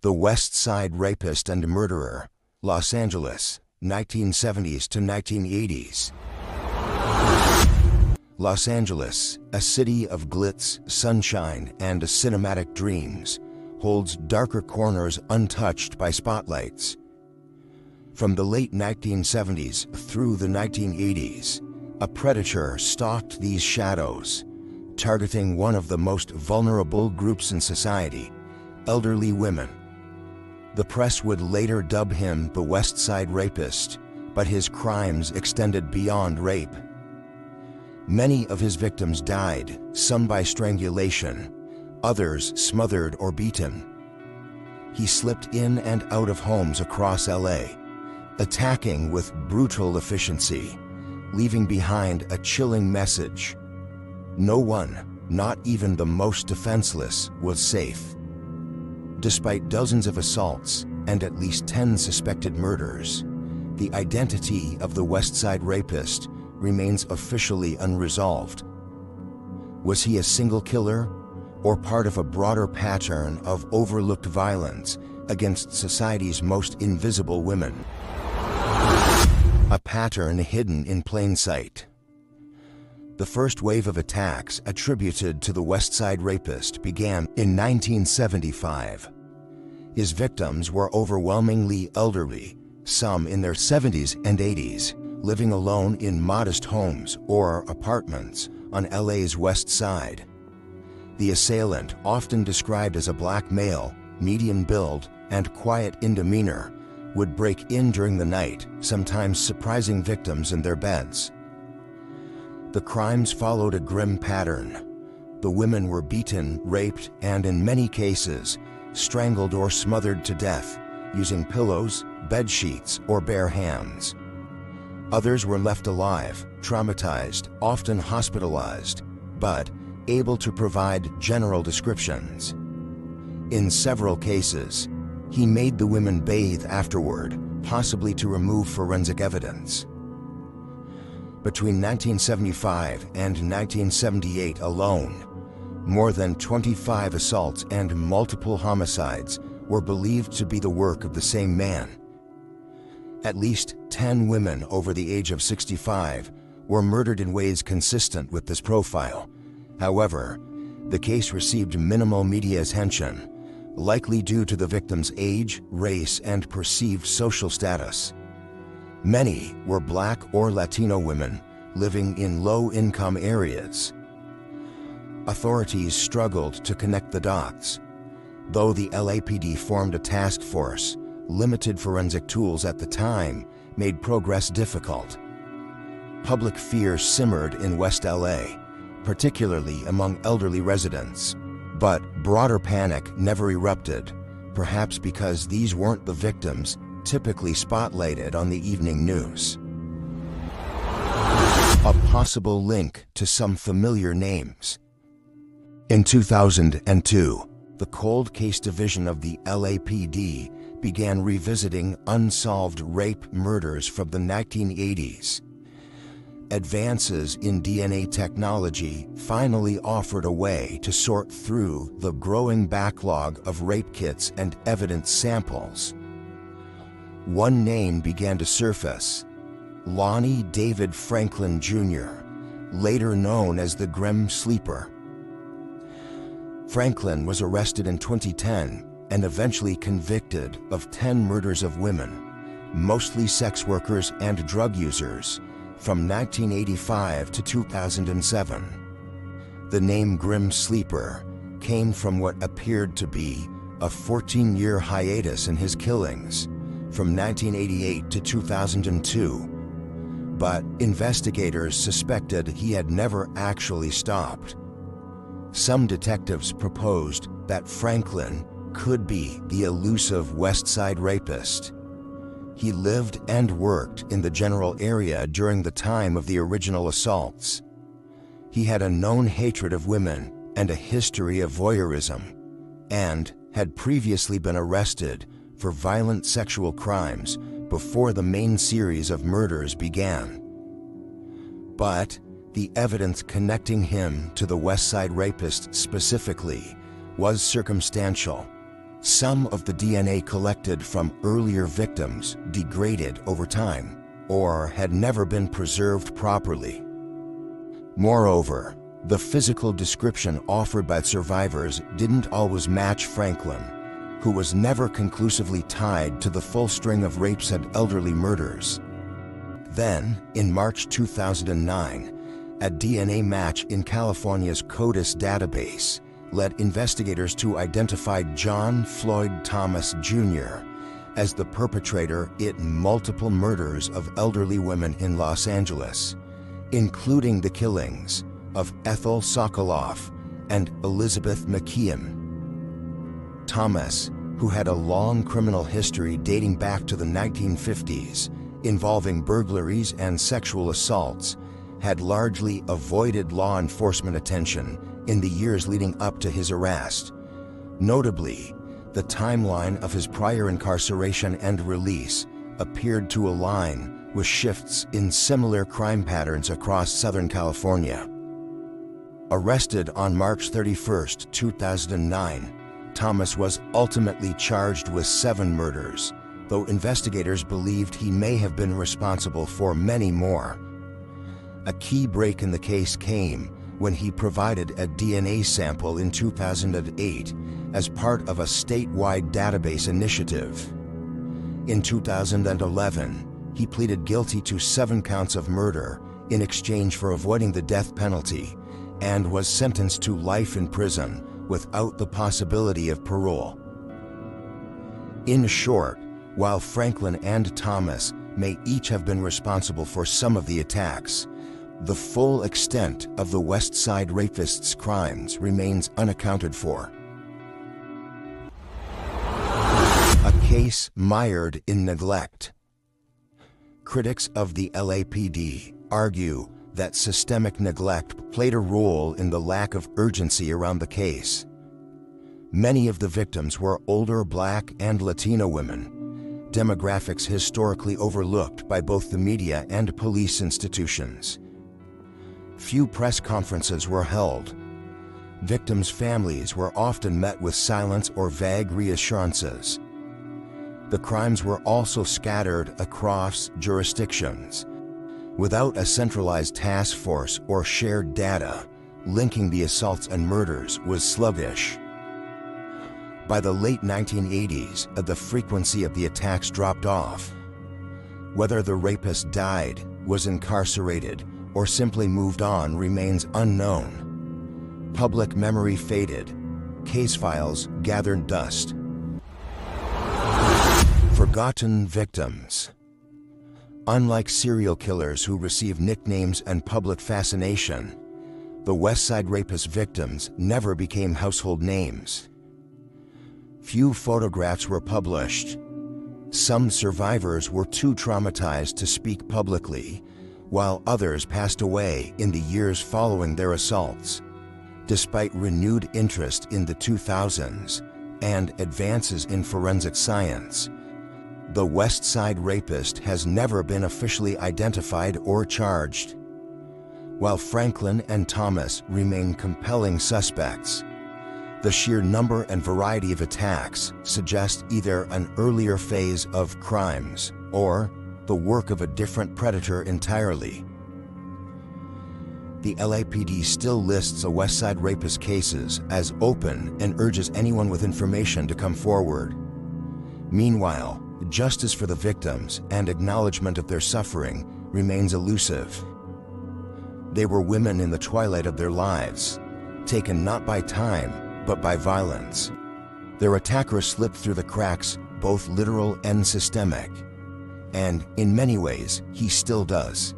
The Westside Rapist and Murderer, Los Angeles, 1970s to 1980s. Los Angeles, a city of glitz, sunshine, and cinematic dreams, holds darker corners untouched by spotlights. From the late 1970s through the 1980s, a predator stalked these shadows, targeting one of the most vulnerable groups in society, elderly women. The press would later dub him the Westside Rapist, but his crimes extended beyond rape. Many of his victims died, some by strangulation, others smothered or beaten. He slipped in and out of homes across LA, attacking with brutal efficiency, leaving behind a chilling message. No one, not even the most defenseless, was safe. Despite dozens of assaults and at least 10 suspected murders, the identity of the Westside Rapist remains officially unresolved. Was he a single killer, or part of a broader pattern of overlooked violence against society's most invisible women? A pattern hidden in plain sight. The first wave of attacks attributed to the Westside Rapist began in 1975. His victims were overwhelmingly elderly, some in their 70s and 80s, living alone in modest homes or apartments on LA's West Side. The assailant, often described as a black male, medium build, and quiet in demeanor, would break in during the night, sometimes surprising victims in their beds. The crimes followed a grim pattern. The women were beaten, raped, and in many cases, strangled or smothered to death, using pillows, bed sheets, or bare hands. Others were left alive, traumatized, often hospitalized, but able to provide general descriptions. In several cases, he made the women bathe afterward, possibly to remove forensic evidence. Between 1975 and 1978 alone, more than 25 assaults and multiple homicides were believed to be the work of the same man. At least 10 women over the age of 65 were murdered in ways consistent with this profile. However, the case received minimal media attention, likely due to the victim's age, race, and perceived social status. Many were Black or Latino women living in low-income areas. Authorities struggled to connect the dots. Though the LAPD formed a task force, limited forensic tools at the time made progress difficult. Public fear simmered in West LA, particularly among elderly residents. But broader panic never erupted, perhaps because these weren't the victims typically spotlighted on the evening news. A possible link to some familiar names. In 2002, the Cold Case Division of the LAPD began revisiting unsolved rape murders from the 1980s. Advances in DNA technology finally offered a way to sort through the growing backlog of rape kits and evidence samples. One name began to surface: Lonnie David Franklin Jr., later known as the Grim Sleeper. Franklin was arrested in 2010 and eventually convicted of 10 murders of women, mostly sex workers and drug users, from 1985 to 2007. The name Grim Sleeper came from what appeared to be a 14-year hiatus in his killings, from 1988 to 2002. But investigators suspected he had never actually stopped. Some detectives proposed that Franklin could be the elusive Westside Rapist. He lived and worked in the general area during the time of the original assaults. He had a known hatred of women and a history of voyeurism, and had previously been arrested for violent sexual crimes before the main series of murders began. But the evidence connecting him to the Westside Rapist specifically was circumstantial, Some of the DNA collected from earlier victims degraded over time or had never been preserved properly. Moreover, the physical description offered by survivors didn't always match Franklin, who was never conclusively tied to the full string of rapes and elderly murders. Then, in March 2009, a DNA match in California's CODIS database led investigators to identify John Floyd Thomas Jr. as the perpetrator in multiple murders of elderly women in Los Angeles, including the killings of Ethel Sokoloff and Elizabeth McKeon. Thomas, who had a long criminal history dating back to the 1950s, involving burglaries and sexual assaults, had largely avoided law enforcement attention in the years leading up to his arrest. Notably, the timeline of his prior incarceration and release appeared to align with shifts in similar crime patterns across Southern California. Arrested on March 31, 2009, Thomas was ultimately charged with 7 murders, though investigators believed he may have been responsible for many more. A key break in the case came when he provided a DNA sample in 2008 as part of a statewide database initiative. In 2011, he pleaded guilty to 7 counts of murder in exchange for avoiding the death penalty and was sentenced to life in prison without the possibility of parole. In short, while Franklin and Thomas may each have been responsible for some of the attacks, the full extent of the Westside Rapists' crimes remains unaccounted for. A case mired in neglect. Critics of the LAPD argue that systemic neglect played a role in the lack of urgency around the case. Many of the victims were older Black and Latino women, demographics historically overlooked by both the media and police institutions. Few press conferences were held. Victims' families were often met with silence or vague reassurances. The crimes were also scattered across jurisdictions. Without a centralized task force or shared data, linking the assaults and murders was sluggish. By the late 1980s, the frequency of the attacks dropped off. Whether the rapist died, was incarcerated, or simply moved on remains unknown. Public memory faded. Case files gathered dust. Forgotten victims. Unlike serial killers who receive nicknames and public fascination, the Westside Rapist victims never became household names. Few photographs were published. Some survivors were too traumatized to speak publicly, while others passed away in the years following their assaults. Despite renewed interest in the 2000s and advances in forensic science, the Westside Rapist has never been officially identified or charged. While Franklin and Thomas remain compelling suspects, the sheer number and variety of attacks suggest either an earlier phase of crimes or the work of a different predator entirely. The LAPD still lists the Westside Rapist cases as open and urges anyone with information to come forward. Meanwhile, justice for the victims and acknowledgement of their suffering remains elusive. They were women in the twilight of their lives, taken not by time, but by violence. Their attacker slipped through the cracks, both literal and systemic. And, in many ways, he still does.